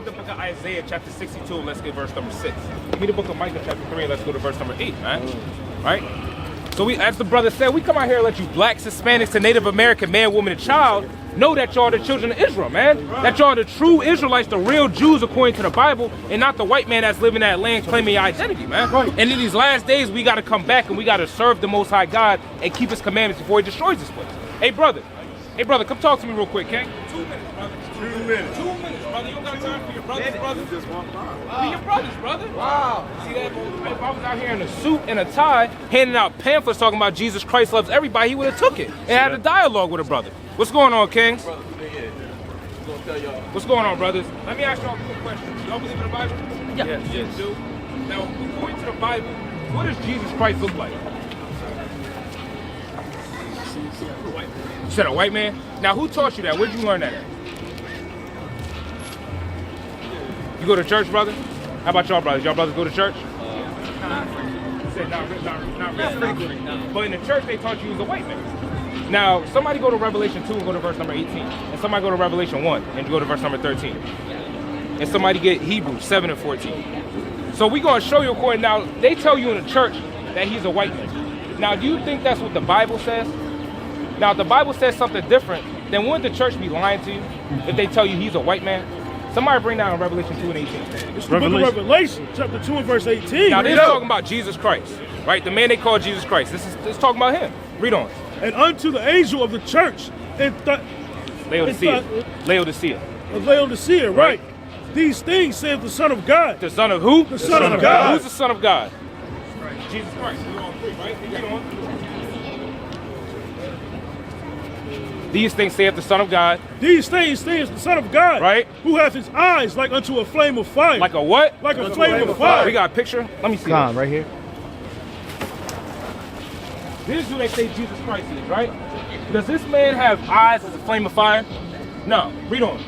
the book of Isaiah, chapter 62, let's get verse number 6. Give me the book of Micah, chapter 3, let's go to verse number 8, man. Right? So we, as the brother said, we come out here and let you blacks, Hispanics, and Native American man, woman, and child know that y'all the children of Israel, man. That y'all the true Israelites, the real Jews according to the Bible, and not the white man that's living that land claiming your identity, man. And in these last days, we got to come back and we got to serve the Most High God and keep His commandments before He destroys this place. Hey, brother, come talk to me real quick, King. 2 minutes, brother. 2 minutes. 2 minutes, brother. You don't got time for your brothers, brother. Just one wow. Be your brothers, brother. Wow. See that? If I was out here in a suit and a tie, handing out pamphlets talking about Jesus Christ loves everybody, he would have took it and had a dialogue with a brother. What's going on, King? What's going on, brothers? Let me ask y'all a quick question. Y'all believe in the Bible? Yeah. Yes, do. Now, according to the Bible, what does Jesus Christ look like? You said a white man? Now, who taught you that? Where'd you learn that at? You go to church, brother? How about y'all brothers? Y'all brothers go to church? You said not really. But in the church, they taught you he was a white man. Now, somebody go to Revelation 2 and go to verse number 18. And somebody go to Revelation 1 and go to verse number 13. And somebody get Hebrews 7 and 14. So we're going to show you according. Now, they tell you in the church that he's a white man. Now, do you think that's what the Bible says? Now, if the Bible says something different, then wouldn't the church be lying to you if they tell you he's a white man? Somebody bring down Revelation 2 and 18. It's the book of Revelation, chapter 2 and verse 18. Now, this is talking about Jesus Christ, right? The man they call Jesus Christ. This is talking about him. Read on. And unto the angel of the church in Laodicea. Of Laodicea, right? These things saith the Son of God. The Son of who? The Son of God. Who's the Son of God? Jesus Christ. We all agree, right? Read on. These things saith the Son of God. These things saith the Son of God. Right. Who hath his eyes like unto a flame of fire. Like a what? Like a flame of fire. We got a picture? Let me see. Come on, right here. This is who they say Jesus Christ is, right? Does this man have eyes as a flame of fire? No. Read on.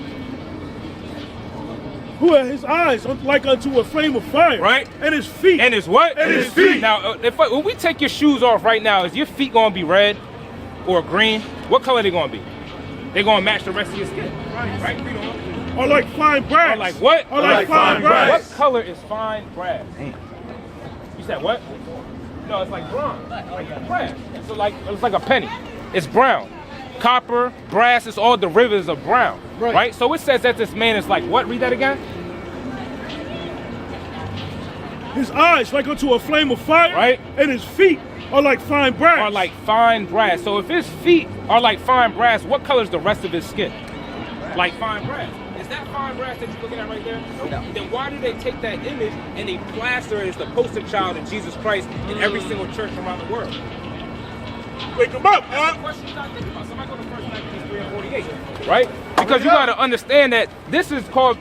Who had his eyes like unto a flame of fire. Right. And his feet. And his what? And his feet. Now, when we take your shoes off right now, is your feet going to be red or green? What color they going to be? They're going to match the rest of your skin. Right? Read on. Or like fine brass. Or like what? Or like fine brass. What color is fine brass? You said what? No, it's like bronze. Like brass. It's like a penny. It's brown. Copper, brass, it's all derivatives of brown. Right? So it says that this man is like what? Read that again. His eyes like unto a flame of fire. Right. And his feet are like fine brass. Are like fine brass. So if his feet are like fine brass, what color is the rest of his skin? Like fine brass. Is that fine brass that you're looking at right there? No. Then why do they take that image and they plaster it as the poster child of Jesus Christ in every single church around the world? Wake him up, That's the question you gotta think about. Somebody go to 1 Maccabees 3 and 48. Right? Because you gotta understand that this is called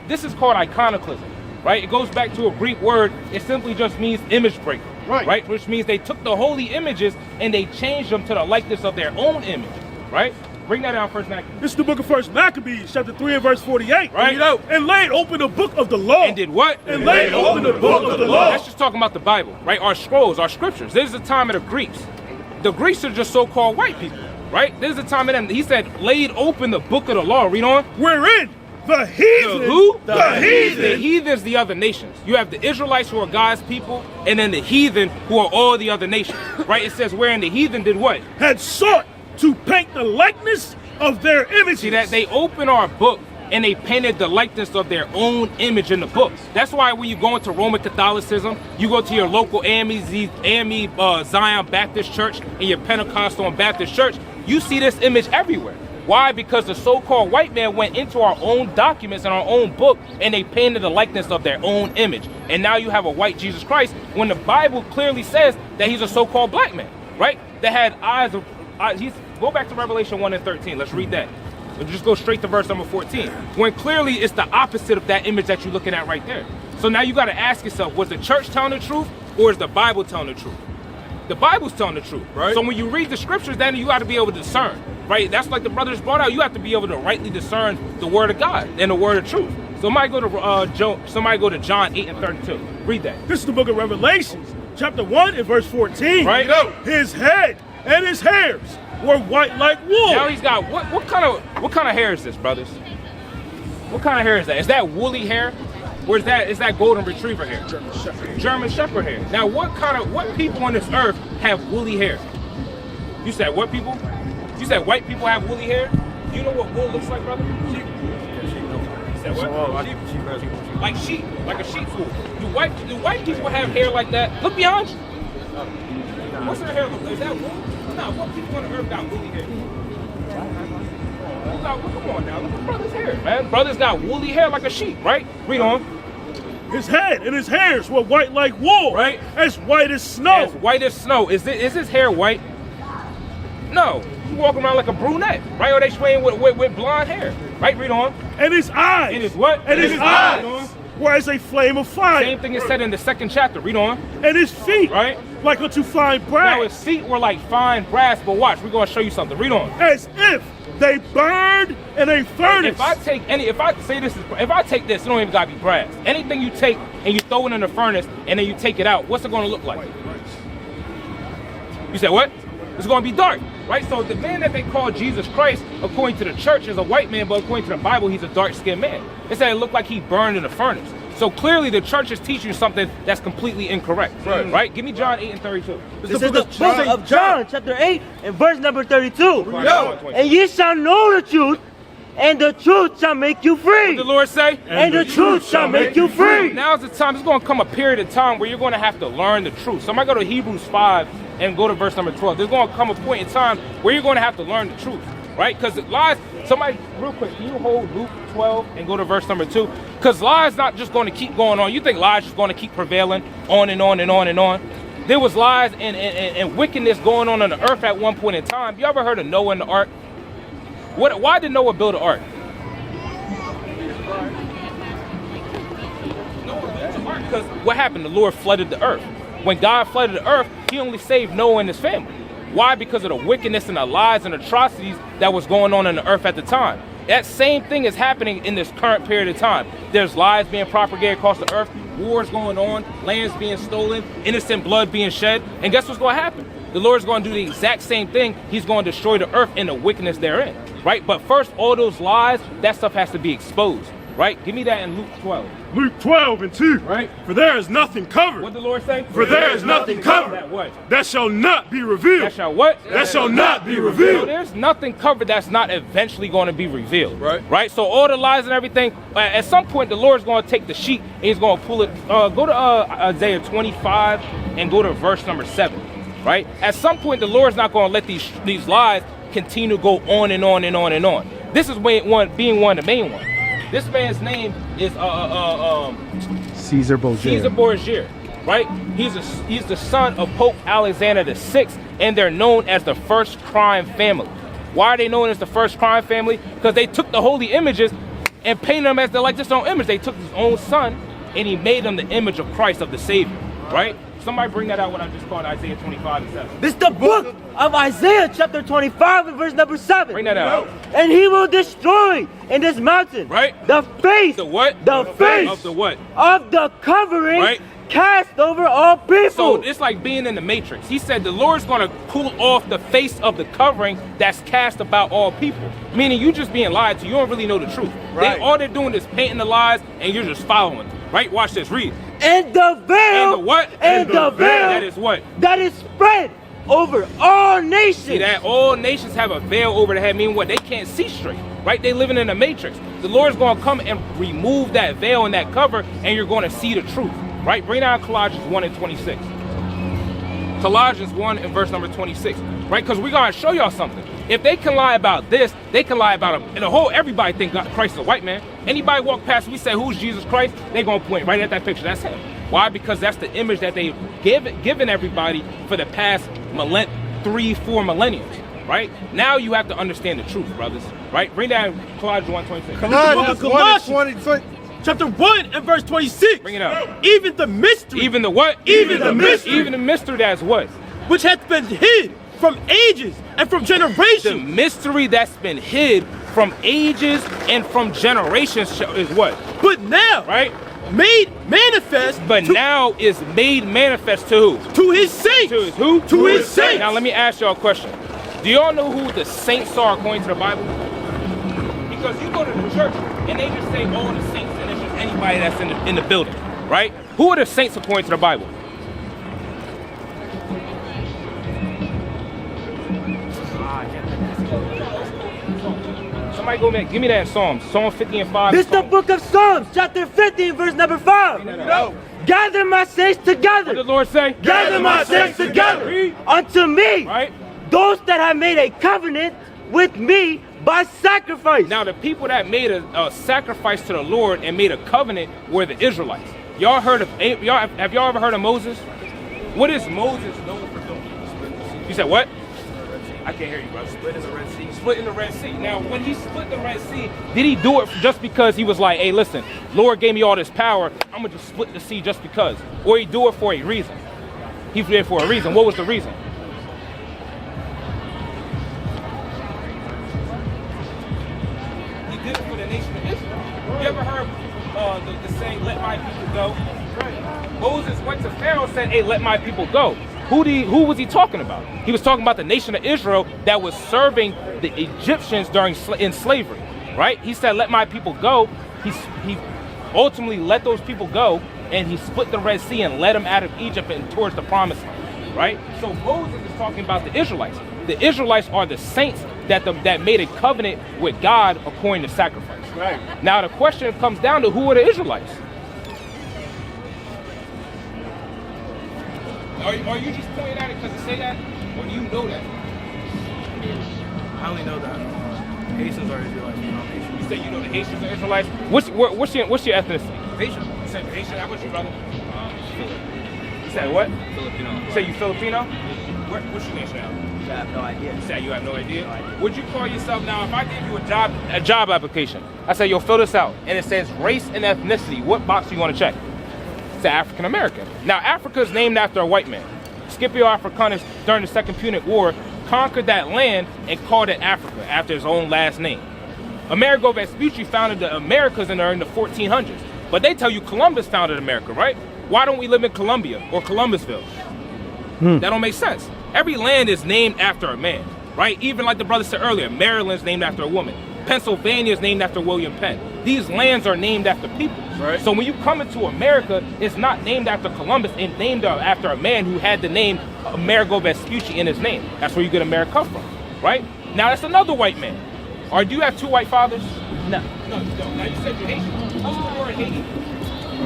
iconoclasm. Right? It goes back to a Greek word. It simply just means image breaker. Right? Which means they took the holy images and they changed them to the likeness of their own image. Right? Bring that down, 1 Maccabees. This is the book of 1 Maccabees, chapter 3 and verse 48. Right? And laid open the book of the law. And did what? And laid open the book of the law. That's just talking about the Bible, right? Our scrolls, our scriptures. This is the time of the Greeks. The Greeks are just so-called white people, right? This is the time of them. He said, laid open the book of the law. Read on. Wherein the heathen. The who? The heathen. The heathen's the other nations. You have the Israelites who are God's people, and then the heathen who are all the other nations, right? It says wherein the heathen did what? Had sought to paint the likeness of their images. See that? They opened our book and they painted the likeness of their own image in the book. That's why when you go into Roman Catholicism, you go to your local AME Zion Baptist Church and your Pentecostal and Baptist Church, you see this image everywhere. Why? Because the so-called white man went into our own documents and our own book and they painted the likeness of their own image. And now you have a white Jesus Christ when the Bible clearly says that he's a so-called black man, right? That had eyes of... go back to Revelation 1 and 13. Let's read that. We'll just go straight to verse number 14. When clearly it's the opposite of that image that you're looking at right there. So now you got to ask yourself, was the church telling the truth or is the Bible telling the truth? The Bible's telling the truth. Right. So when you read the scriptures, then you got to be able to discern, right? That's like the brothers brought out. You have to be able to rightly discern the word of God and the word of truth. Somebody go to John 8 and 32. Read that. This is the book of Revelation, chapter 1 and verse 14. Right. His head and his hairs were white like wool. Now he's got what kind of hair is this, brothers? What kind of hair is that? Is that woolly hair? Where's that? Is that golden retriever hair? German Shepherd hair. Now, what people on this earth have woolly hair? You said what people? You said white people have woolly hair? You know what wool looks like, brother? Sheep. You said what? Like sheep, like a sheep's wool. Do white people have hair like that? Look behind you. What's their hair look like? Is that wool? No, what people on the earth got woolly hair? Come on now, look at brother's hair, man. Brother's got woolly hair like a sheep, right? Read on. His head and his hairs were white like wool. Right. As white as snow. As white as snow. Is his hair white? No. He walking around like a brunette, right? Or they spraying with blonde hair, right? Read on. And his eyes. And his what? And his eyes were as a flame of fire. Same thing is said in the 2nd chapter. Read on. And his feet, right, like unto fine brass. Now his feet were like fine brass, but watch, we're gonna show you something. Read on. As if they burned in a furnace. If I take this, it don't even gotta be brass. Anything you take and you throw it in the furnace and then you take it out, what's it gonna look like? You said what? It's gonna be dark, right? So the man that they call Jesus Christ, according to the church, is a white man, but according to the Bible, he's a dark-skinned man. They said it looked like he burned in a furnace. So clearly the church is teaching you something that's completely incorrect, right? Give me John 8 and 32. This is the book of John, chapter 8, and verse number 32. And ye shall know the truth, and the truth shall make you free. What did the Lord say? And the truth shall make you free. Now's the time. There's going to come a period of time where you're going to have to learn the truth. Somebody go to Hebrews 5 and go to verse number 12. There's going to come a point in time where you're going to have to learn the truth, right? Because lies, somebody, real quick, can you hold Luke 12 and go to verse number 2? Because lies not just going to keep going on. You think lies just going to keep prevailing on and on and on and on? There was lies and wickedness going on the earth at one point in time. You ever heard of Noah and the ark? Why did Noah build an ark? Because what happened? The Lord flooded the earth. When God flooded the earth, he only saved Noah and his family. Why? Because of the wickedness and the lies and atrocities that was going on in the earth at the time. That same thing is happening in this current period of time. There's lies being propagated across the earth, wars going on, lands being stolen, innocent blood being shed. And guess what's going to happen? The Lord's going to do the exact same thing. He's going to destroy the earth and the wickedness therein, right? But first, all those lies, that stuff has to be exposed, right? Give me that in Luke 12. Luke 12 and 2. Right. For there is nothing covered. What did the Lord say? For there is nothing covered. That what? That shall not be revealed. That shall what? That shall not be So revealed. there's nothing covered that's not eventually going to be revealed. Right. So all the lies and everything, at some point the Lord's going to take the sheet and he's going to pull it. Go to Isaiah 25 and go to verse number 7. Right. At some point the Lord's not going to let these lies continue to go on and on and on and on. This is being one of the main ones. This man's name is Caesar Borgia. Caesar Borgia, right? He's the son of Pope Alexander VI, and they're known as the first crime family. Why are they known as the first crime family? Because they took the holy images and painted them as his own image. They took his own son and he made them the image of Christ, of the Savior, right? Somebody bring that out what I just called Isaiah 25 and 7. This is the book of Isaiah, chapter 25, and verse number 7. Bring that out. And he will destroy in this mountain, right, the face, the what? The face of the what? Of the covering, right, cast over all people. So it's like being in the Matrix. He said the Lord's going to pull off the face of the covering that's cast about all people. Meaning you just being lied to. You don't really know the truth. Right. All they're doing is painting the lies and you're just following them. Right? Watch this. Read. And the veil. And the what? And the veil. That is what? That is spread over all nations. See that? All nations have a veil over their head, meaning what? They can't see straight. Right? They living in a matrix. The Lord's going to come and remove that veil and that cover, and you're going to see the truth. Right? Bring down Colossians 1 and 26. Colossians 1 and verse number 26. Right? Because we're going to show y'all something. If they can lie about this, they can lie about him. And everybody think Christ is a white man. Anybody walk past, we say, who's Jesus Christ? They're going to point right at that picture. That's him. Why? Because that's the image that they've given everybody for the past 3-4 millenniums. Right? Now you have to understand the truth, brothers. Right? Bring down Colossians 1:26. Colossians chapter 1 and verse 26. Bring it up. Even the mystery. Even the what? Even the mystery. Even the mystery that's what? Which hath been hid from ages and from generations. The mystery that's been hid from ages and from generations is what? But now, right? Made manifest. But now is made manifest to who? To his saints. To his who? To his saints. Now let me ask y'all a question. Do y'all know who the saints are according to the Bible? Because you go to the church and they just say all the saints and it's just anybody that's in the building, right? Who are the saints according to the Bible? Somebody go give me that in Psalms. Psalm 50 and 5. This is the book of Psalms, chapter 50, verse number 5. No. Gather my saints together. What did the Lord say? Gather my saints together unto me. Right? Those that have made a covenant with me by sacrifice. Now, the people that made a sacrifice to the Lord and made a covenant were the Israelites. Y'all heard of have y'all ever heard of Moses? What is Moses known for doing? You said what? I can't hear you, brother. Splitting the Red Sea. Splitting the Red Sea. Now, when he split the Red Sea, did he do it just because he was like, hey, listen, Lord gave me all this power, I'm going to just split the sea just because? Or he do it for a reason? He did it for a reason. What was the reason? He did it for the nation of Israel. You ever heard the saying, let my people go? Moses went to Pharaoh and said, hey, let my people go. Who was he talking about? He was talking about the nation of Israel that was serving the Egyptians during in slavery, right? He said, let my people go. He ultimately let those people go, and he split the Red Sea and led them out of Egypt and towards the promised land, right? So Moses is talking about the Israelites. The Israelites are the saints that made a covenant with God according to sacrifice. Right. Now the question comes down to who are the Israelites? Are you just pointing at it because you say that, or do you know that? I only know that Haitians are Israelites. You say you know the Haitians are Israelites. What's your ethnicity? Haitian. You said Haitian. How about you, brother? You said what? Filipino. You say you Filipino? What's your nationality? I have no idea. You say you have no idea. Would you call yourself now? If I gave you a job application, I say, yo, fill this out, and it says race and ethnicity. What box do you want to check? It's African American. Now, Africa is named after a white man. Scipio Africanus, during the Second Punic War, conquered that land and called it Africa after his own last name. Amerigo Vespucci founded the Americas in the 1400s. But they tell you Columbus founded America, right? Why don't we live in Columbia or Columbusville? That don't make sense. Every land is named after a man, right? Even like the brother said earlier, Maryland's named after a woman. Pennsylvania is named after William Penn. These lands are named after people. Right. So when you come into America, it's not named after Columbus, it's named after a man who had the name Amerigo Vespucci in his name. That's where you get America from, right? Now that's another white man. Or do you have two white fathers? No. No, you don't. Now you said you're Haitian. What's the word Haiti?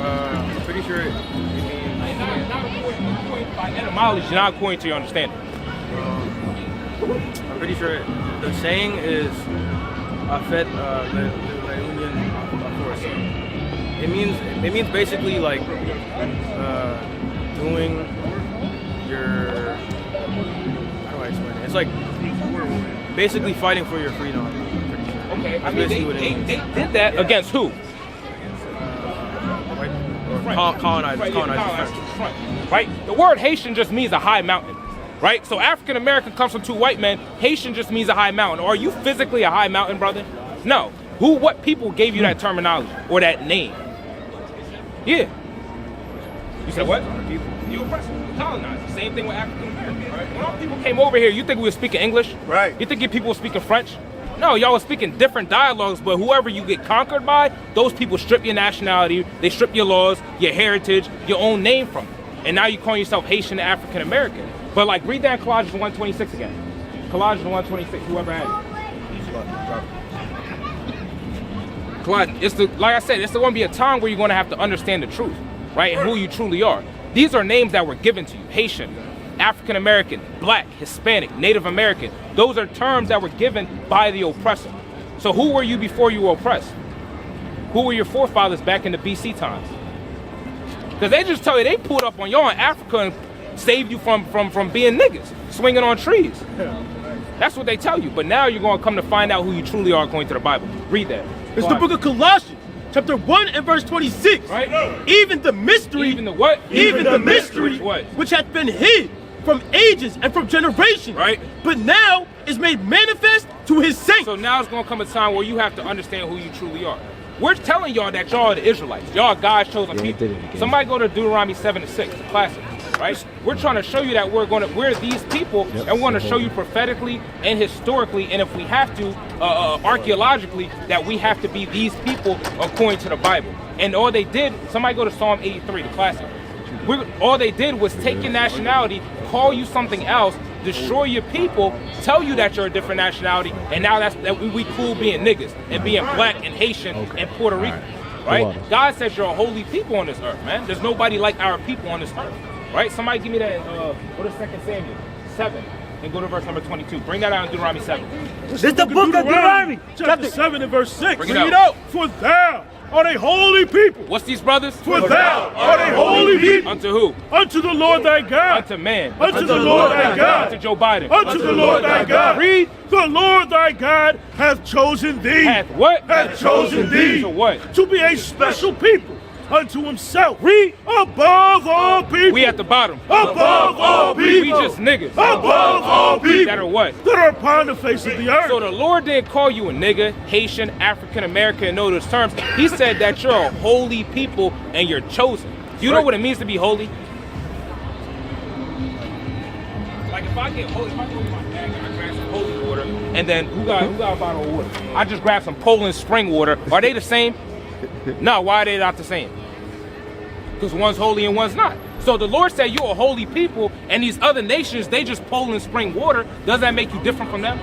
I'm pretty sure it means. Not according by etymology, not according to your understanding. I'm pretty sure the saying is "afet force." It means basically like doing your. How do I explain it? It's like basically fighting for your freedom. I'm pretty sure. Okay, I That's mean, basically what it means. they did that against who? Colonizers. Right? The word Haitian just means a high mountain, right? So African American comes from two white men. Haitian just means a high mountain. Are you physically a high mountain, brother? No. What people gave you that terminology or that name? Yeah. You said what? You oppressed, colonized. Same thing with African Americans. Right? When all people came over here, you think we were speaking English? Right. You think your people were speaking French? No, y'all were speaking different dialogues, but whoever you get conquered by, those people strip your nationality, they strip your laws, your heritage, your own name from it. And now you call yourself Haitian African American. But like, read that in Colossians 1:26 again. Colossians 1:26, whoever had it. Colossians, like I said, it's going to be a time where you're going to have to understand the truth, right? And who you truly are. These are names that were given to you. Haitian, African American, Black, Hispanic, Native American. Those are terms that were given by the oppressor. So who were you before you were oppressed? Who were your forefathers back in the BC times? Because they just tell you they pulled up on y'all in Africa and saved you from being niggas, swinging on trees. That's what they tell you. But now you're going to come to find out who you truly are according to the Bible. Read that. It's the book of Colossians, chapter 1 and verse 26. Right? Even the mystery. Even the what? Even the mystery What? which hath been hid from ages and from generations. Right. But now is made manifest to his saints. So now it's going to come a time where you have to understand who you truly are. We're telling y'all that y'all are the Israelites. Y'all are God's chosen people. Somebody go to Deuteronomy 7:6, the classic, right? We're trying to show you that we're these people, and we're going to show you prophetically and historically, and if we have to, archaeologically, that we have to be these people according to the Bible. And all they did, somebody go to Psalm 83, the classic. All they did was take your nationality, call you something else, destroy your people, tell you that you're a different nationality, and now that we cool being niggas and being black and Haitian and Puerto Rican, right? God says you're a holy people on this earth, man. There's nobody like our people on this earth, right? Somebody give me that, go to 2 Samuel 7 and go to verse number 22. Bring that out in Deuteronomy 7. This is the book of Deuteronomy. Chapter 7 and verse 6. Bring it out. For thou art a holy people. What's these brothers? For thou art a holy people. Unto who? Unto the Lord thy God. Unto man. Unto the Lord thy God. Unto Joe Biden. Unto the Lord thy God. Read. The Lord thy God hath chosen thee. Hath what? Hath chosen thee. To what? To be a special people unto himself. Read. Above all people. We at the bottom. Above all people. We just niggas. Above all people. That are what? That are upon the face of the earth. So the Lord didn't call you a nigga, Haitian, African American, and all those terms. He said that you're a holy people and you're chosen. Do you know what it means to be holy? Like if I get holy, if I go to my bag and I grab some holy water, and then who got a bottle of water? I just grab some Poland spring water. Are they the same? No, why are they not the same? Because one's holy and one's not. So the Lord said you're a holy people, and these other nations, they just Poland spring water. Does that make you different from them?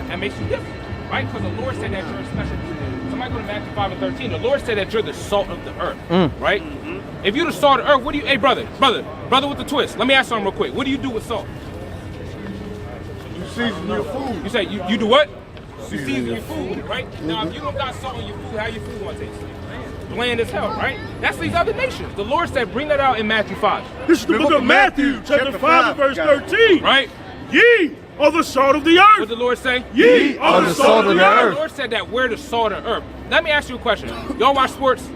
That makes you different, right? Because the Lord said that you're a special people. Somebody go to Matthew 5 and 13. The Lord said that you're the salt of the earth, right? If you're the salt of the earth, what do you, hey brother with the twist, let me ask something real quick. What do you do with salt? You season your food. You say, you do what? You season your food, right? Now, if you don't got salt in your food, how your food gonna taste? Bland as hell, right? That's these other nations. The Lord said, bring that out in Matthew 5. This is the book of Matthew, chapter 5 and verse 13. Right? Ye are the salt of the earth. What did the Lord say? Ye are the salt of the The earth. Lord said that we're the salt of the earth. Let me ask you a question. Y'all watch sports?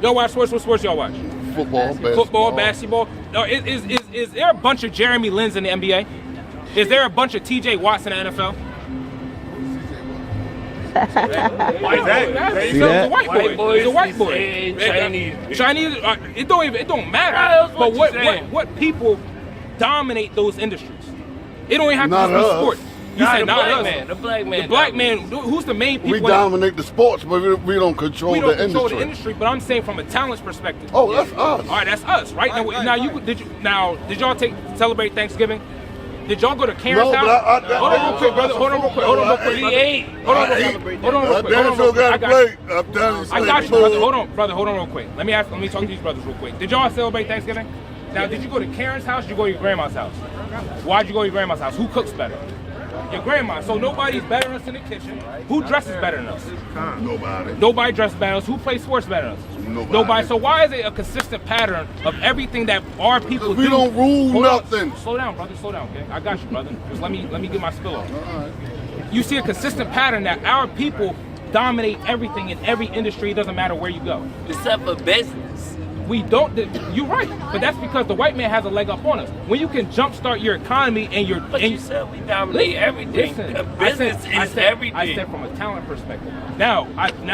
Y'all watch sports? What sports y'all watch? Football, basketball. No, is there a bunch of Jeremy Lins in the NBA? Is there a bunch of TJ Watts in the NFL? He's a white boy. He's a white boy. Chinese. It don't matter. But what people dominate those industries? It don't even have to be sport. You said not us. The black man. The black man. Who's the main people? We dominate the sports, but we don't control We don't the control industry. the industry, but I'm saying from a talents perspective. Oh, that's us. All right, that's us, right? Did y'all celebrate Thanksgiving? Did y'all go to Karen's No, house? but Hold on real quick, brother. Hold on real quick. Hold on real quick. Hold on real quick. Daddy still got a plate. I'm telling you. I got you, brother. Hold on real quick. Let me talk to these brothers real quick. Did y'all celebrate Thanksgiving? Now, did you go to Karen's house? Or did you go to your grandma's house? Why'd you go to your grandma's house? Who cooks better? Your grandma. So nobody's better than us in the kitchen. Who dresses better than us? Nobody. Nobody dresses better than us. Who plays sports better than us? Nobody. So why is it a consistent pattern of everything that our people do? We don't rule nothing. Slow down, brother. Slow down, okay? I got you, brother. Just let me get my spill off. You see a consistent pattern that our people dominate everything in every industry. It doesn't matter where you go. Except for business. We don't. You're right, but that's because the white man has a leg up on us. When you can jumpstart your economy and your, But you said we dominate everything. Business is everything. I said from a talent perspective. Now,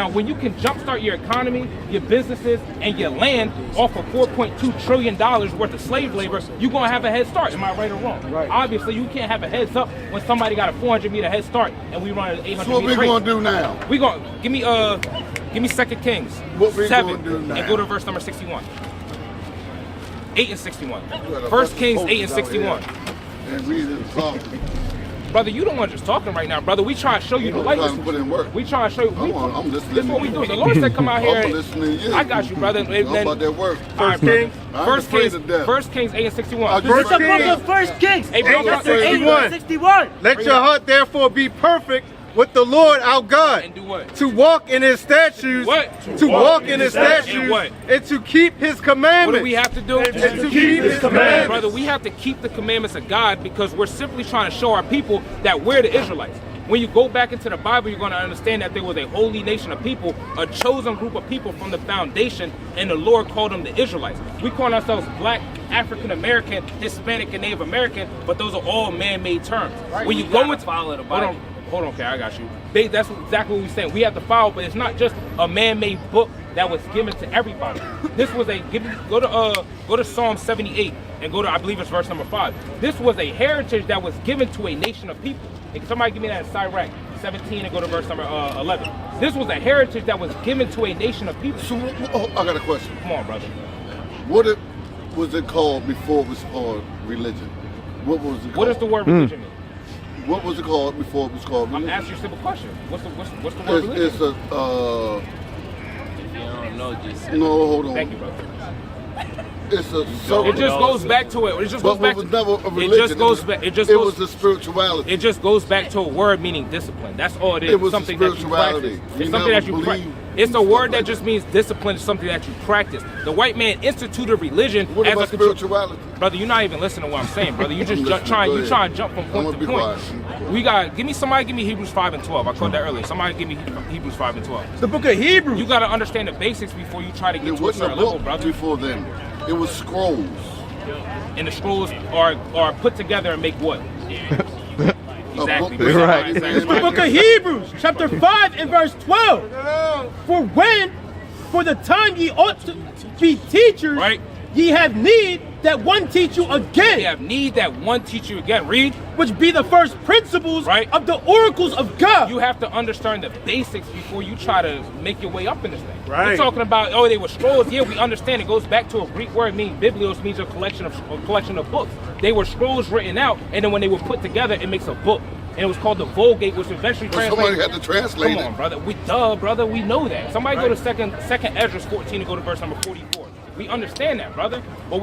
when you can jumpstart your economy, your businesses, and your land off of $4.2 trillion worth of slave labor, you're gonna have a head start. Am I right or wrong? Right. Obviously, you can't have a heads up when somebody got a 400-meter head start and we run an 800-meter race. So what we gonna do now? We gonna give me 2 Kings What we 7 gonna do now? and go to verse number 61. 8 and 61. 1 Kings 8 and 61. And reading Psalm. Brother, you don't want just talking right now, brother. We try to show you the light. trying to put in work. We try to show you. I'm listening This is what to we you. do. The Lord said, "Come out here." I'm listening to you. I got you, brother. And I'm about that work. First Kings. I'm First afraid Kings. of death. 1 Kings 8 and 61. This is the book of First Kings. Hey, bro, chapter 8 61. verse 61. Let your heart therefore be perfect with the Lord our God. And do what? To walk in his statutes. What? To walk in his And statutes. what? And to keep his What commandments. do we have to do? And to keep his commandments. Brother, we have to keep the commandments of God because we're simply trying to show our people that we're the Israelites. When you go back into the Bible, you're going to understand that there was a holy nation of people, a chosen group of people from the foundation, and the Lord called them the Israelites. We call ourselves Black, African American, Hispanic, and Native American, but those are all man-made terms. Right. When you You go gotta into follow the Bible. Hold on, okay, I got you. That's exactly what we're saying. We have to follow, but it's not just a man-made book that was given to everybody. This was go to Psalm 78 and go to, I believe it's verse number 5. This was a heritage that was given to a nation of people. And somebody give me that Sirach 17 and go to verse number 11. This was a heritage that was given to a nation of people. So, I got a question. Come on, brother. Was it called before it was called religion? What was it called? What does the word religion mean? What was it called before it was called I'm religion? asking you a simple question. What's the word religion? It's a, No, just no, hold on. Thank you, brother. It's a It just goes back to it. It just goes but back it was to never a religion. It just goes back. It just It goes. was a spirituality. It just goes back to a word meaning discipline. That's all it is. It was something a that you spirituality. practice. You It's something that never you practice. believed It's a stuff word that like just that. means discipline. Is something that you practice. The white man instituted religion What as about a control. spirituality? Brother, you're not even listening to what I'm saying, brother. You just I'm listening. trying. Go You ahead. trying to jump from I'm point gonna to be point. quiet. Give me Hebrews 5 and 12. I called that earlier. Somebody give me Hebrews 5 and 12. The book of Hebrews. You got to understand the basics before you try to get It to a wasn't a certain level, book brother. before then. It was scrolls. And the scrolls are put together and make what? Exactly. book. Right. Exactly. The book of Hebrews, chapter 5 and verse 12. For the time ye ought to be teachers, Right. ye have need that one teach you again, You have need that one teach you again. Read. which be the first principles Right. of the oracles of God. You have to understand the basics before you try to make your way up in this thing. Right. You're talking about, oh, they were scrolls. Yeah, we understand. It goes back to a Greek word meaning biblios, means a collection of books. They were scrolls written out, and then when they were put together, it makes a book. And it was called the Vulgate, which eventually But somebody translated. had to translate Come on, it. brother. Brother. We know that. Somebody go to second Ezra 14 and go to verse number 44. We understand that, brother. But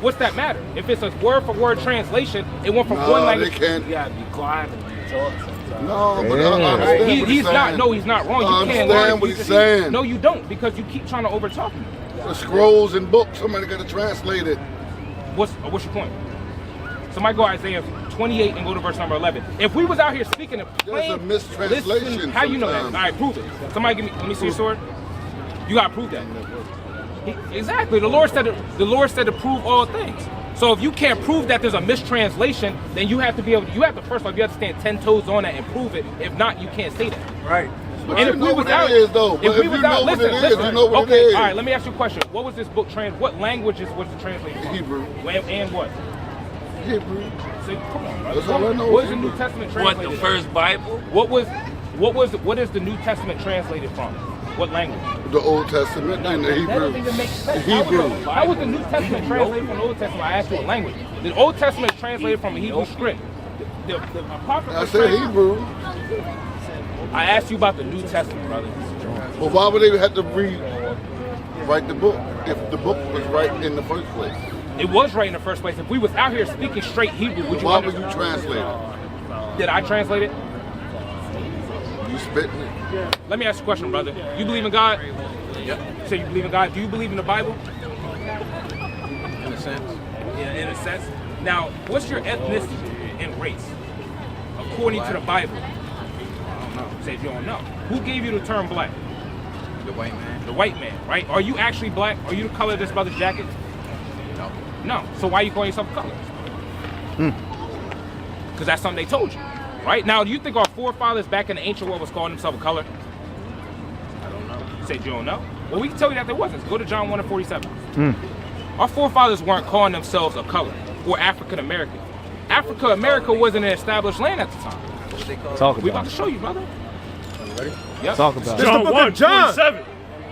what's that matter? If it's a word for word translation, it went from No, one they language. can't. you gotta be quiet and talk sometimes. No, but I Yeah. understand what He's saying. not. No, he's not wrong. You I can't understand learn. what he's saying. No, you don't, because you keep trying to overtalk me. The scrolls and books, somebody got to translate it. What's your point? Somebody go Isaiah 28 and go to verse number 11. If we was out here speaking in plain, There's a mistranslation listen, how you know that? All sometimes. right, prove it. Somebody let me see your sword. You gotta prove that. Exactly. The Lord said to prove all things. So if you can't prove that there's a mistranslation, then you have to first of all, you have to stand 10 toes on that and prove it. If not, you can't say that. Right. But you know what it is, though. But if you know what it is, you know what it Okay, is. all right. Let me ask you a question. What was this book what languages was it translated from? Hebrew. And what? Hebrew. So, come on, brother. That's all I know. What is the New Testament What, translated? the first Bible? What is the New Testament translated from? What language? The Old Testament and the That Hebrew. doesn't even make sense. Hebrew. How was the New Testament translated from the Old Testament? I asked you what language. The Old Testament is translated from a Hebrew script. The Apocrypha I said Hebrew. I asked you about the New Testament, brother. But why would they have to write the book if the book was right in the first place? It was right in the first place. If we was out here speaking straight Hebrew, would you Why would you understand? translate it? Did I translate it? You spitting it. Let me ask you a question, brother. You believe in God? Yep. You say you believe in God. Do you believe in the Bible? In a sense. Yeah, in a sense. Now, what's your ethnicity and race? According to the Bible. I don't know. Say if you don't know. Who gave you the term black? The white man. The white man, right? Are you actually black? Are you the color of this brother's jacket? No. No. So why you calling yourself color? Because that's something they told you. Right? Now, do you think our forefathers back in the ancient world was calling themselves a color? I don't know. You said you don't know? Well, we can tell you that there wasn't. Go to John 1 and 47. Our forefathers weren't calling themselves a color or African American. America wasn't an established land at the time. Talk We about about to it. show you, brother. Ready? Yep. Talk about it. John book of 1, John. 27.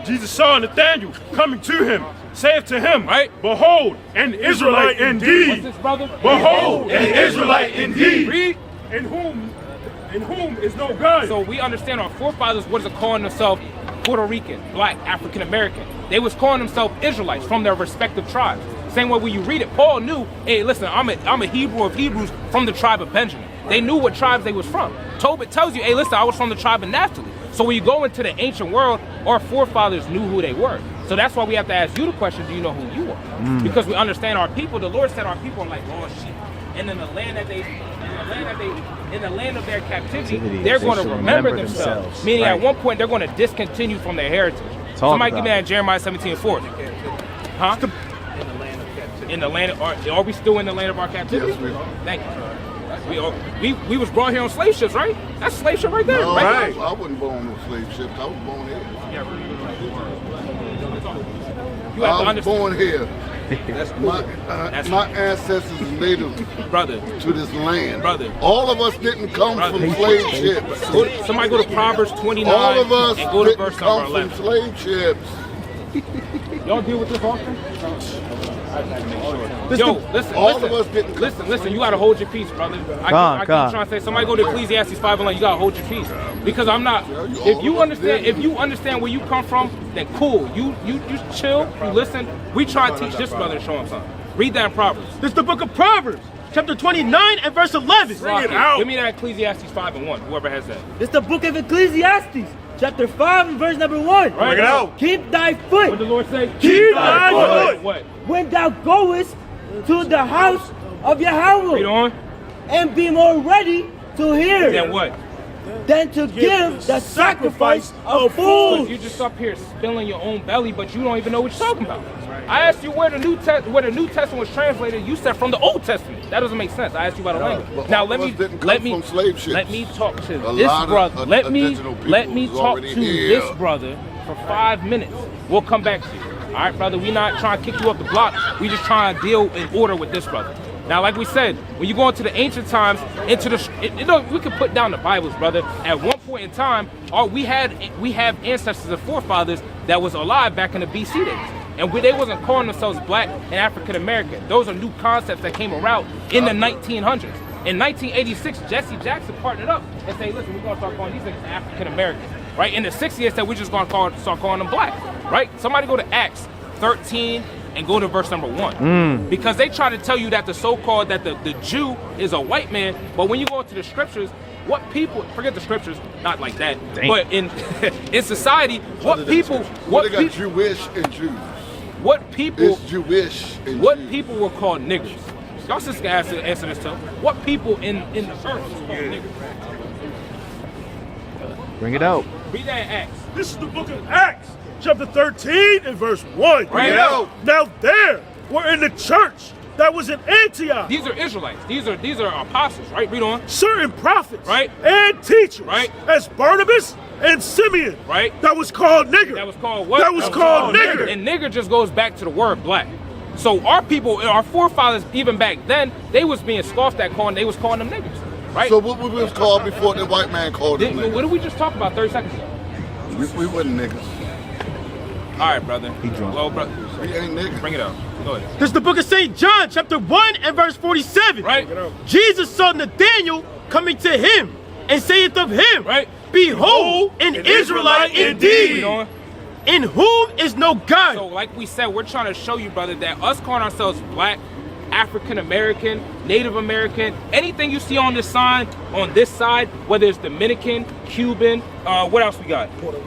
Jesus saw Nathanael coming to him, saith to him, Right. Behold, an Israelite What's indeed. this, brother? Behold, an Israelite indeed. Read. In whom is no God. So we understand our forefathers wasn't calling themselves Puerto Rican, black, African American. They was calling themselves Israelites from their respective tribes. Same way when you read it, Paul knew, hey, listen, I'm a Hebrew of Hebrews from the tribe of Benjamin. They knew what tribes they was from. Tobit tells you, hey, listen, I was from the tribe of Naphtali. So when you go into the ancient world, our forefathers knew who they were. So that's why we have to ask you the question, do you know who you are? Because we understand our people. The Lord said our people are like lost sheep. And in the land of their captivity, they're going to remember themselves. Meaning at one point they're going to discontinue from their heritage. Somebody give me that Jeremiah 17:4. Huh? In the land, are we still in the land of our captivity? Yes, we are. Thank you. We was brought here on slave ships, right? That's slave ship right there. No, right? I wasn't born on slave ships. I was born here. You have to I was understand. born here. My ancestors are native Brother, to this land. Brother. All of us didn't come Brother. from slave ships. somebody go to Proverbs 29 All of us and go to didn't verse number come 11. from slave ships. Y'all deal with this often? Yo, listen, All listen, of us didn't come listen, you gotta hold your peace, brother. I keep trying to say, somebody go to Ecclesiastes 5:11, you gotta hold your peace. Because I'm not, if you understand where you come from, then cool. You chill, you listen. We try to teach this brother to show him something. Read that in Proverbs. This is the book of Proverbs, chapter 29 and verse 11. Bring it out. Give me that Ecclesiastes 5:1, whoever has that. It's the book of Ecclesiastes, chapter 5 and verse number 1. Bring it out. Keep thy What foot the Lord say? Keep thy foot. What? when thou goest to the house of Read Yahweh, on. and be more ready to hear Then what? than to give the sacrifice of Because food. you just up here spilling your own belly, but you don't even know what you're talking about. I asked you where the New Testament was translated. You said from the Old Testament. That doesn't make sense. I asked you about the language. but Now all let of me us didn't come let me from slave ships. let me talk to A this lot of brother. Let me original people was talk already to here. this brother for 5 minutes. We'll come back to you. All right, brother. We not trying to kick you off the block. We just trying to deal in order with this brother. Now, like we said, when you go into the ancient times, we could put down the Bibles, brother. At one point in time, we have ancestors and forefathers that was alive back in the BC days, and they wasn't calling themselves Black and African American. Those are new concepts that came around in the 1900s. In 1986, Jesse Jackson partnered up and said, "Listen, we're gonna start calling these niggas African American." Right? In the 60s, they said we're just gonna start calling them Black. Right? Somebody go to Acts 13. And go to verse number 1. Because they try to tell you that the Jew is a white man, but when you go into the scriptures, what people, forget the scriptures, not like that, but in in society, what people Jewish and Jews. what people It's Jewish and what Jews. people were called niggers. Y'all just can answer this too. What people in the earth was called niggers? Bring it out. Read that in Acts. This is the book of Acts, chapter 13 and verse 1. Bring it out. Now there were in the church that was in Antioch These are Israelites. These are apostles, right? Read on. certain prophets Right. and teachers, Right. as Barnabas and Simeon, Right. that was called nigger. That was called what? That was called nigger. And nigger just goes back to the word black. So our people, our forefathers, even back then, they was being scoffed at, they was calling them niggers, right? So what we was called before the white man called us what niggas? did we just talk about 30 seconds ago? We wasn't niggas. All right, brother. He drunk. Well, brother, We ain't niggas. bring it out. Go ahead. This is the book of St. John, chapter 1 and verse 47. Right? Jesus saw Nathanael coming to him and saith of him, Right. Behold, an Israelite Read indeed, on. in whom is no guile. So, like we said, we're trying to show you, brother, that us calling ourselves black, African American, Native American, anything you see on this sign, on this side, whether it's Dominican, Cuban, what else we got? Puerto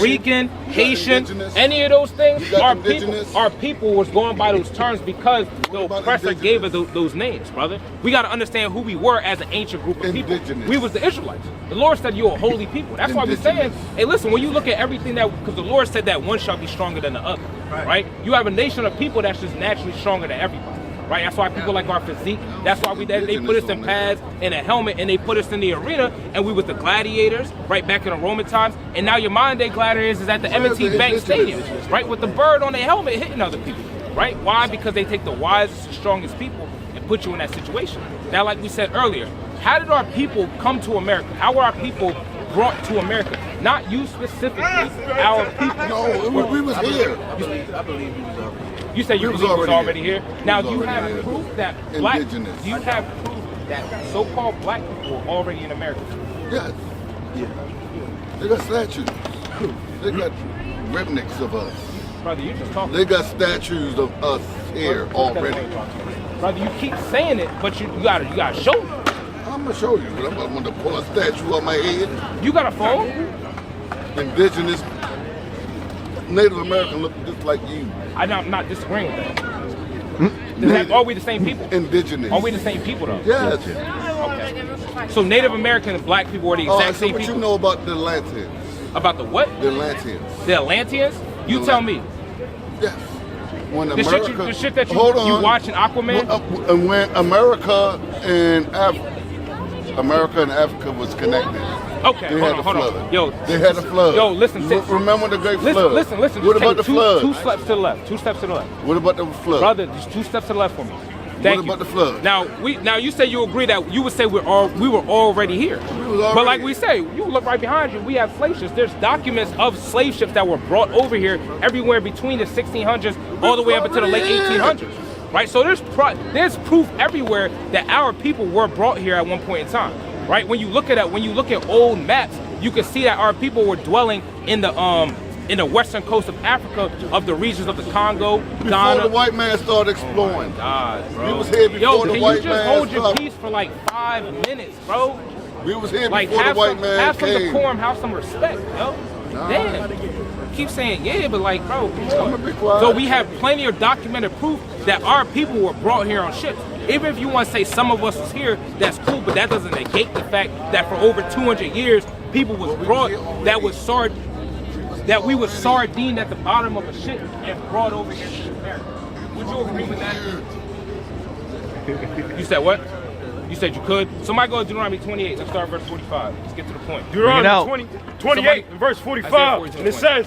Rican, Haitian, indigenous. any of those things, You got our indigenous. people was going by those terms because the about oppressor indigenous? gave us those names, brother. We got to understand who we were as an ancient group of people. Indigenous. We was the Israelites. The Lord said you're a holy people. That's why we're saying, Indigenous. hey, listen, when you look at everything because the Lord said that one shall be stronger than the other, right? You have a nation of people that's just naturally stronger than everybody. Right, that's why people like our physique. That's why they put us in pads and a helmet and they put us in the arena and we was the gladiators, right, back in the Roman times. And now your modern day gladiators is at the M&T Bank Stadium, right, with the bird on their helmet hitting other people, right? Why? Because they take the wisest and strongest people and put you in that situation. Now, like we said earlier, how did our people come to America? How were our people brought to America? Not you specifically, our people. No, we was here. You said you We was believe was already already here. here. Now, We do was you have already here. proof that black? Indigenous. Do you have proof that so-called black people were already in America? Yes. They got statues. They got remnants of us. Brother, you just talking. They got statues of us here already. Brother, you keep saying it, but you gotta show me. I'm gonna show you, but I'm going to pull a statue on my head. You got a phone? Indigenous Native American look just like you. I'm not disagreeing with that. Are we the same people? Indigenous. Are we the same people though? Yes. Okay. So Native American and black people are the Oh, exact so same what people? you know about the Atlanteans? About the what? The Atlanteans. The Atlanteans? You The tell me. Yes. When The America, shit that hold you on. watch in Aquaman? And when America and Africa was connected, Okay, They hold had on. the flood. Yo, They had the flood. Yo, listen. Remember the great flood? Listen. What Just about take the flood? Two steps to the left. 2 steps to the left. What about the flood? Brother, just 2 steps to the left for me. Thank What you. about the flood? Now you say you agree that you would say we were already here. But like we say, you look right behind you, we have slave ships. There's documents of slave ships that were brought over here everywhere between the 1600s all the way up into the late 1800s. Right? So there's proof everywhere that our people were brought here at one point in time. Right? When you look at old maps, you can see that our people were dwelling in the western coast of Africa, of the regions of the Congo, Before Ghana. the white man started exploring. God, bro. We was here before the can white you just man hold your started. peace for like 5 minutes, bro? We was here Like before the have white man some came. decorum, have some respect, yo. Damn. Keep saying yeah, but like, bro, come on. I'ma be quiet. So we have plenty of documented proof that our people were brought here on ships. Even if you want to say some of us was here, that's cool, but that doesn't negate the fact that for over 200 years, people was brought that we was sardined at the bottom of a ship and brought over here to America. Would you agree with that? You said what? You said you could? Somebody go to Deuteronomy 28. Let's start verse 45. Let's get to the point. Deuteronomy 28 and verse 45, and it says,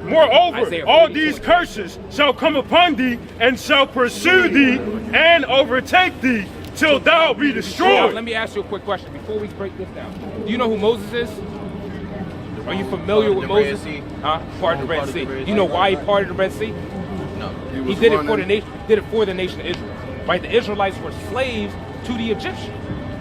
moreover, Isaiah all 42. these curses shall come upon thee, and shall pursue thee, and overtake thee, till thou be Now, destroyed. let me ask you a quick question before we break this down. Do you know who Moses is? Are you familiar with The Red Moses? Sea. Part of the Red Sea. Do you know why he parted the Red Sea? No. He was did it for the running. nation. Did it for the nation of Israel. Right? The Israelites were slaves to the Egyptians,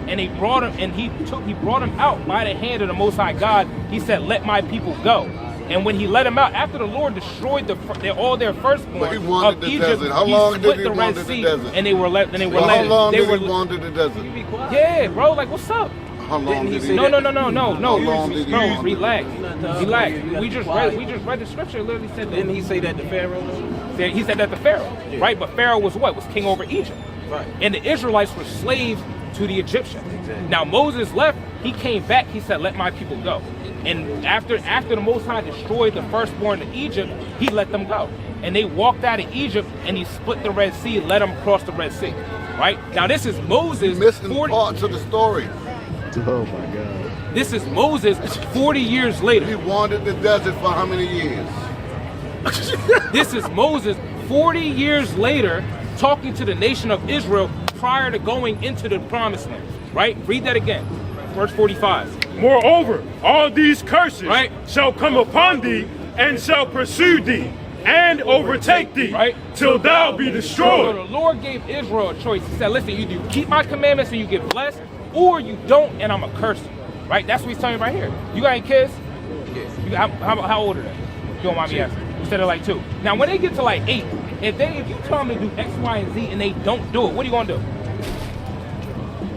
and they brought him, and he brought them out by the hand of the Most High God. He said, "Let my people go." And when he let them out, after the Lord destroyed all their firstborn But he wandered of the Egypt, desert. How he long split did he the Red wander the Sea, desert? and they were let. And they were Well, let. how long they did were, he wander the desert? Yeah, bro. Like, what's up? How long did he? No. How long did he Bro, wander? relax. We just read the scripture. It literally said that. Didn't he say that to Pharaoh? He said that to Pharaoh, right? But Pharaoh was what? Was king over Egypt. Right. And the Israelites were slaves to the Egyptians. Now Moses left, he came back, he said, "Let my people go." And after the Most High destroyed the firstborn of Egypt, he let them go. And they walked out of Egypt, and he split the Red Sea, let them cross the Red Sea. Right? Now this is Moses. Missing parts of the story. Oh my God. This is Moses 40 years He later. wandered the desert for how many years? This is Moses 40 years later talking to the nation of Israel prior to going into the promised land. Right? Read that again. Verse 45. Moreover, all these curses Right. shall come upon thee, and shall pursue thee, and overtake thee, Right. till thou be So destroyed. the Lord gave Israel a choice. He said, listen, you keep my commandments and you get blessed, or you don't and I'm going to curse you. Right? That's what he's telling you right here. You got any kids? Yeah. How old are they? If you don't mind me asking. You said they're like 2. Now, when they get to like 8, if you tell them to do X, Y, and Z and they don't do it, what are you going to do?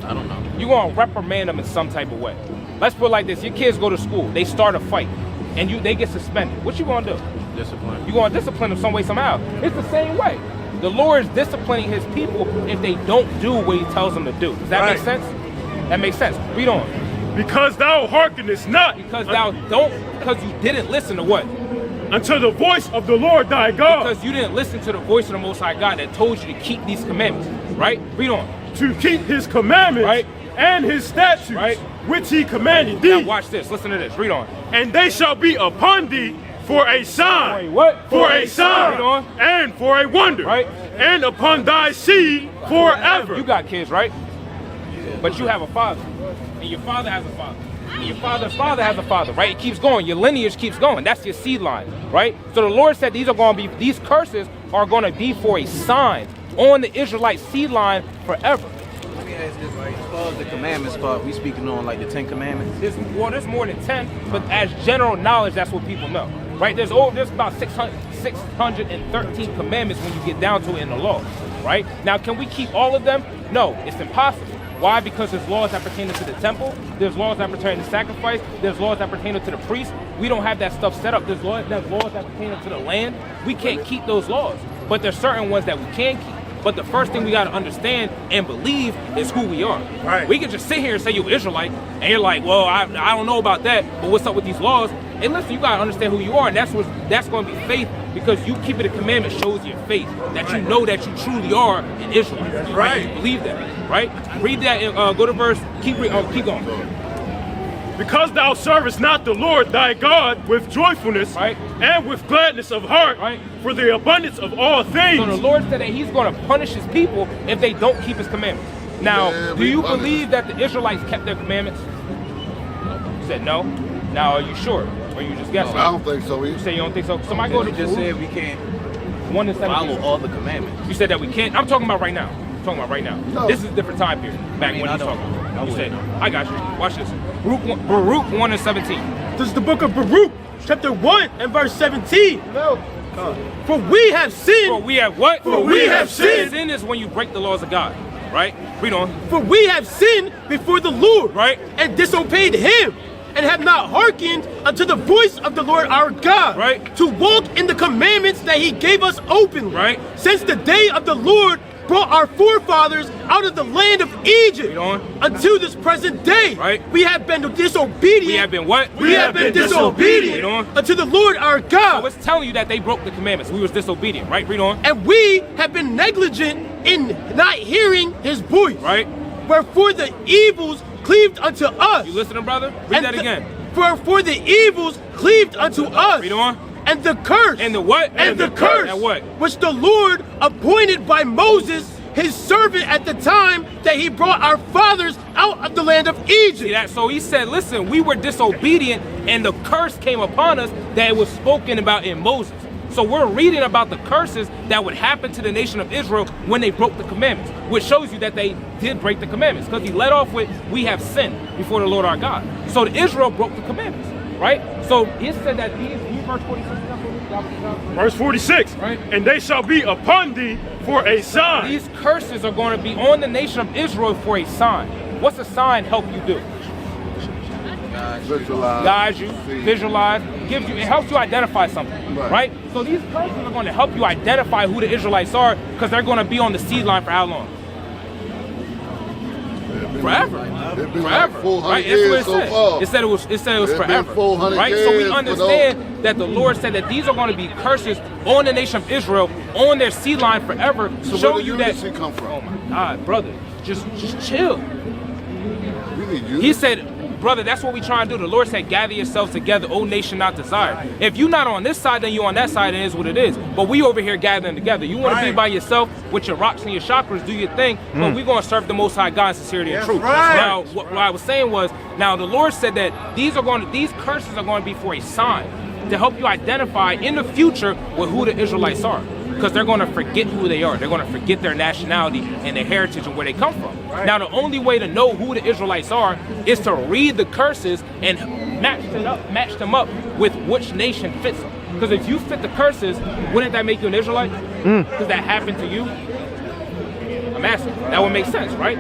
I don't know. You're going to reprimand them in some type of way. Let's put it like this. Your kids go to school. They start a fight. And they get suspended. What you going to do? Discipline. You're going to discipline them some way, somehow. It's the same way. The Lord is disciplining his people if they don't do what he tells them to do. Does that make sense? That makes sense. Read on. Because thou hearkenest not Because you didn't listen to what? unto the voice of the Lord thy God, Because you didn't listen to the voice of the Most High God that told you to keep these commandments. Right? Read on. to keep his commandments Right. and his statutes, Right. which he commanded Now thee. watch this. Listen to this. Read on. And they shall be upon thee for a sign, For a what? for a Read sign, on. and for a wonder, Right. and upon thy seed forever. You got kids, right? But you have a father. And your father has a father. And your father's father has a father, right? It keeps going. Your lineage keeps going. That's your seed line, right? So the Lord said these curses are going to be for a sign on the Israelite seed line forever. Let me ask this, right? As far as the commandments part, we speaking on like the 10 Commandments. There's more than 10, but as general knowledge, that's what people know, right? There's about 613 commandments when you get down to it in the law, right? Now, can we keep all of them? No, it's impossible. Why? Because there's laws that pertain to the temple, there's laws that pertain to sacrifice, there's laws that pertain to the priest. We don't have that stuff set up. There's laws that pertain to the land. We can't keep those laws, but there's certain ones that we can keep. But the first thing we got to understand and believe is who we are. Right. We can just sit here and say you're Israelite, and you're like, well, I don't know about that, but what's up with these laws? And listen, you got to understand who you are, and that's going to be faith, because you keeping the commandment shows your faith, that you know that you truly are an Israelite. Right. You believe that, right? Read that and go to verse, keep going. because thou servest not the Lord thy God with joyfulness Right. and with gladness of heart Right. for the abundance of all things. So the Lord said that he's going to punish his people if they don't keep his commandments. Now, Yeah, do we you punished. believe that the Israelites kept their commandments? You said no. Now, are you sure? Or you just guessing? I don't think so You either. say you don't think so? Somebody go to You just said we can't 1 to 17. follow all the commandments. You said that we can't. I'm talking about right now. I'm talking about right now. No. This is a different time period. Back when I you don't- talking about. I You said, wouldn't. I got you. Watch this. Baruch 1 and 17. This is the book of Baruch, chapter 1 and verse 17. For we have For sinned, we have what? For we have sinned. Sin is when you break the laws of God. Right? Read on. for we have sinned before the Lord, Right. and disobeyed him, and have not hearkened unto the voice of the Lord our God, Right. to walk in the commandments that he gave us openly, Right. since the day of the Lord brought our forefathers out of the land of Egypt Read on. until this present day. Right. We have been disobedient. We have been what? We have been Read disobedient on. unto the Lord our So God. it's telling you that they broke the commandments. We was disobedient, right? Read on. And we have been negligent in not hearing his voice. Right? Wherefore the evils cleaved unto us. You listening, brother? Read And that again. For the evils cleaved unto us. Read on. And the curse. And the what? And the curse. And what? Which the Lord appointed by Moses, his servant, at the time that he brought our fathers out of the land of Egypt. See that? So he said, listen, we were disobedient and the curse came upon us that was spoken about in Moses. So we're reading about the curses that would happen to the nation of Israel when they broke the commandments, which shows you that they did break the commandments, because he led off with, we have sinned before the Lord our God. So Israel broke the commandments, right? So it said that these, verse 46, Verse 46. Right. And they shall be upon thee for a sign. these curses are going to be on the nation of Israel for a sign. What's a sign help you do? Visualize. Guides you, See. visualize, gives you, it helps you identify something, Right. right? So these curses are going to help you identify who the Israelites are, because they're going to be on the seed line for how long? Forever. It's been Forever. like 400 Right? That's what years it so said. far. It said it was It's been forever. 400 Right? So we years, but understand that the Lord said that these are going to be curses on the nation of Israel, on their seed line forever, So show where the you that. unity come from? Oh my God, brother, just chill. We need you. He said, brother, that's what we trying to do. The Lord said, gather yourselves together, O nation not desired. If you're not on this side, then you on that side, and it is what it is. But we over here gathering together. You want to be by yourself with your rocks and your chakras, do your thing, but we're going to serve the Most High God in sincerity and truth. right. Now, what I was saying was, now the Lord said that these curses are going to be for a sign to help you identify in the future with who the Israelites are. Because they're going to forget who they are. They're going to forget their nationality and their heritage and where they come from. Now, the only way to know who the Israelites are is to read the curses and match them up with which nation fits them. Because if you fit the curses, wouldn't that make you an Israelite? Because that happened to you. I'm asking. That would make sense, right?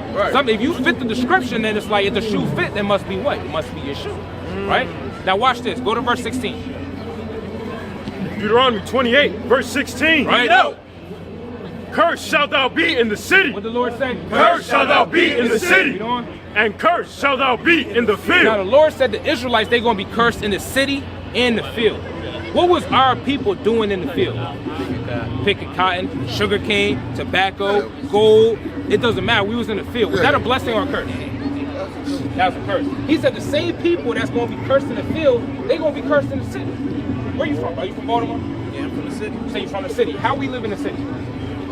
If you fit the description, then it's like if the shoe fit, then must be what? It must be your shoe, right? Now watch this. Go to verse 16. Deuteronomy 28, verse 16. Right? Cursed shalt thou be in the city. What the Lord said? Cursed shalt thou be in the city. Read on. And cursed shalt thou be in the Now the field. Lord said the Israelites, they're going to be cursed in the city and the field. What was our people doing in the field? Picking cotton, sugar cane, tobacco, gold. It doesn't matter. We was in the field. Was that a blessing or a curse? That was a curse. He said the same people that's going to be cursed in the field, they're going to be cursed in the city. Where you from? Are you from Baltimore? Yeah, I'm from the city. You say you're from the city. How we live in the city?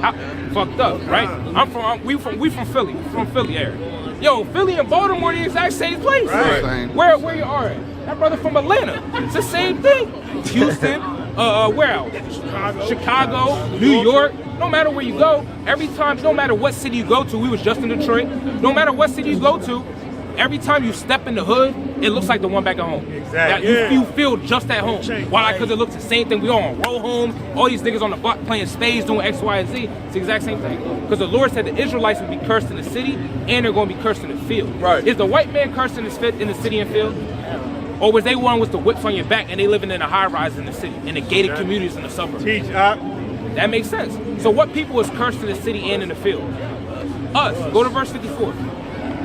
How, fucked up, right? We from Philly. We from Philly area. Yo, Philly and Baltimore the exact same place. Right. Same. Where you are at? That brother from Atlanta. It's the same thing. Houston, where else? Chicago, New York. No matter where you go, every time, no matter what city you go to, we was just in Detroit. No matter what city you go to, every time you step in the hood, it looks like the one back at home. Exactly. Now, you feel just at home. Why? Because it looks the same thing. We all on roll home. All these niggas on the block playing spades, doing X, Y, and Z. It's the exact same thing. Because the Lord said the Israelites will be cursed in the city, and they're going to be cursed in the field. Right. Is the white man cursed in the city and field? Or was they one with the whips on your back and they living in a high rise in the city, in the gated communities in the suburbs? Teach That makes sense. So what people is cursed in the city and in the field? Us. Go to verse 54.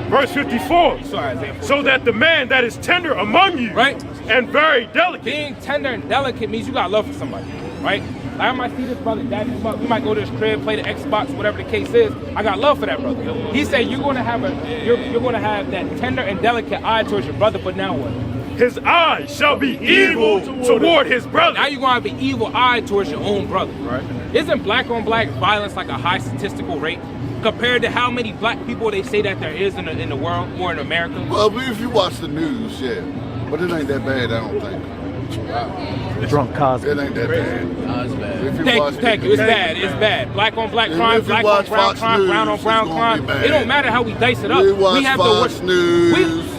Verse 54. Sorry, Isaiah. So that the man that is tender among you, Right. and very delicate, Being tender and delicate means you got love for somebody, right? Like, I might see this brother, daddy, we might go to his crib, play the Xbox, whatever the case is. I got love for that brother. He said you're gonna have that tender and delicate eye towards your brother, but now what? His eye shall be evil toward his brother. Now you're gonna have an evil eye towards your own brother. Right. Isn't black on black violence like a high statistical rate compared to how many black people they say that there is in the world or in America? Well, if you watch the news, yeah. But it ain't that bad, I don't think. Drunk Cosby. It ain't that bad. If you watch Thank you. It's bad. It's bad. Black on black crime, if you black on watch brown Fox crime, News, brown on brown it's gonna crime. be bad. It don't matter how we dice it up. We watch have Fox the News.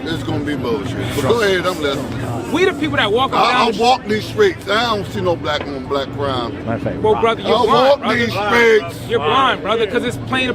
It's gonna be bullshit. But go ahead, I'm listening. we the people that walk up down I the walk these streets. I don't see no black on black crime. My favorite. Well, brother, I you're blind, walk brother. these streets. You're blind, brother, because it's plain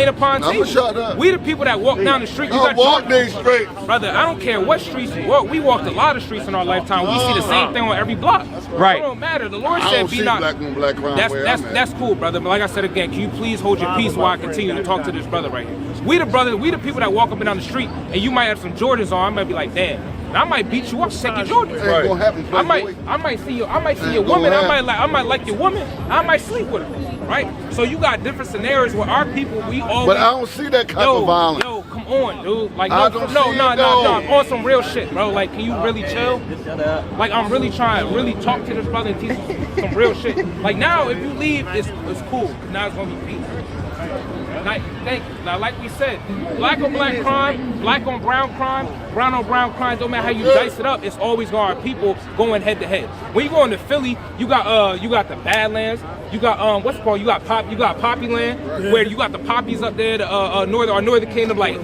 upon I'ma table. shut up. We the people that walk down the street. You I got walk these streets. Brother, I don't care what streets you walk. We walked a lot of streets in our lifetime. We see the same thing on every block. Right. It don't matter. The Lord I said, don't "Be see not." black on black crime where I'm at. That's cool, brother. But like I said again, can you please hold your peace while I continue to talk to this brother right here? We the people that walk up and down the street, and you might have some Jordans on. I might be like, damn. And I might beat you up, take your Jordans. Ain't gonna happen, I Playboy. might see your Ain't woman. gonna I might like your woman. I might sleep with her, right? So you got different scenarios where our people, we always. But I don't see that type of violence. Yo, come on, dude. Like, I no, don't no, see no, it, no, though. no. On some real shit, bro. Like, can you really chill? Like, I'm really trying to really talk to this brother and teach him some real shit. Like, now, if you leave, it's cool. Now it's gonna be peace. Now, like we said, black on black crime, black on brown crime, brown on brown crime. Don't matter how you dice it up. It's always gonna have people going head to head. When you go into Philly, you got the Badlands. You got what's it called? You got Poppy Land, where you got the poppies up there, the northern kingdom, like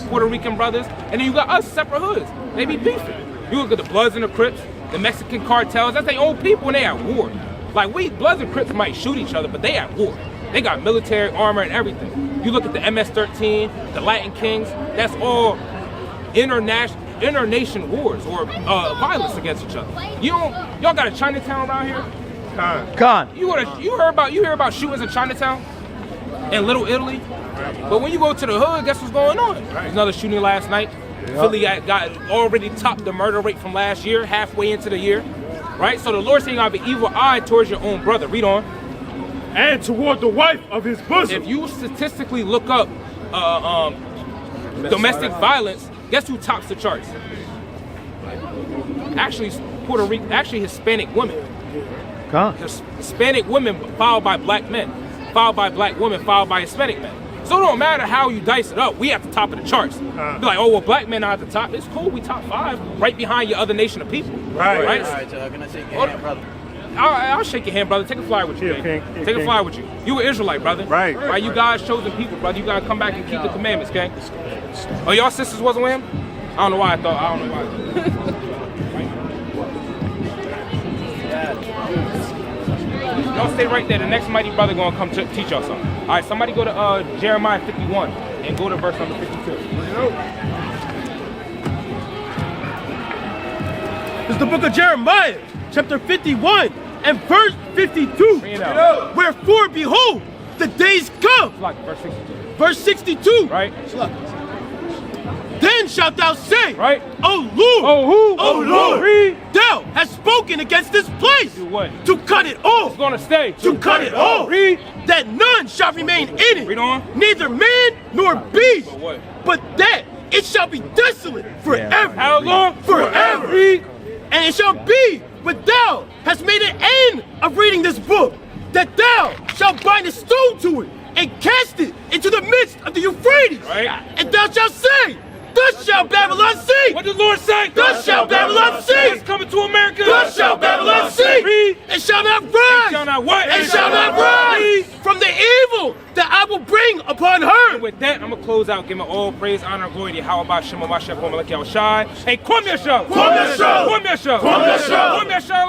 Puerto Rican brothers, and then you got us separate hoods. They be beefing. You look at the Bloods and the Crips, the Mexican cartels. That's their own people, and they at war. Like Bloods and Crips might shoot each other, but they at war. They got military armor and everything. You look at the MS-13, the Latin Kings. That's all inter-nation wars or violence against each other. Y'all got a Chinatown around here? Con. You hear about shootings in Chinatown and Little Italy, but when you go to the hood, guess what's going on? There's another shooting last night. Philly got already topped the murder rate from last year, halfway into the year, right? So the Lord's saying you have an evil eye towards your own brother. Read on. And toward the wife of his bosom. If you statistically look up domestic violence, guess who tops the charts? Actually, Puerto Rico. Actually, Hispanic women. Con. Hispanic women followed by black men, followed by black women, followed by Hispanic men. So it don't matter how you dice it up, we at the top of the charts. Be like, oh, well, black men are at the top. It's cool, we top 5, right behind your other nation of people. Right? All right, so can I take your hand, brother? I'll shake your hand, brother. Take a flyer with you, Yeah, gang. King. Take a flyer with you. You an Israelite, brother. Right. Right, you guys chosen people, brother. You gotta come back and keep the commandments, gang. Oh, y'all sisters wasn't with him? I don't know why I thought. Y'all stay right there. The next mighty brother gonna come teach y'all something. All right, somebody go to Jeremiah 51 and go to verse number 52. It's the book of Jeremiah, chapter 51 and verse 52. Bring it out. Wherefore, behold, the days come. Like verse 62. Verse 62. Right? Then shalt thou say, Right? O Lord, Oh, who? O Lord, Read. thou hast spoken against this place Do what? to cut it off, It's gonna stay. to cut it off, Read. that none shall remain in it, Read on. neither man nor beast, But what? but that it shall be desolate forever. How long? Forever. Read. And it shall be when thou hast made an end of reading this book, that thou shalt bind a stone to it and cast it into the midst of the Euphrates. Right. And thou shalt say, thus shall Babylon say. What did the Lord say? Thus shall Babylon say. It's coming to America. Thus shall Babylon say. Read. And shall not rise. Shall not what? And shall not rise from the evil that I will bring upon her. With that, I'm gonna close out, giving all praise, honor, and glory to Yahweh Shem Mashiach Malak Yahushai. Hey, Kwam Yashar! Kwam Yashar! Kwam Yashar! Kwam Yashar! Kwam Yashar!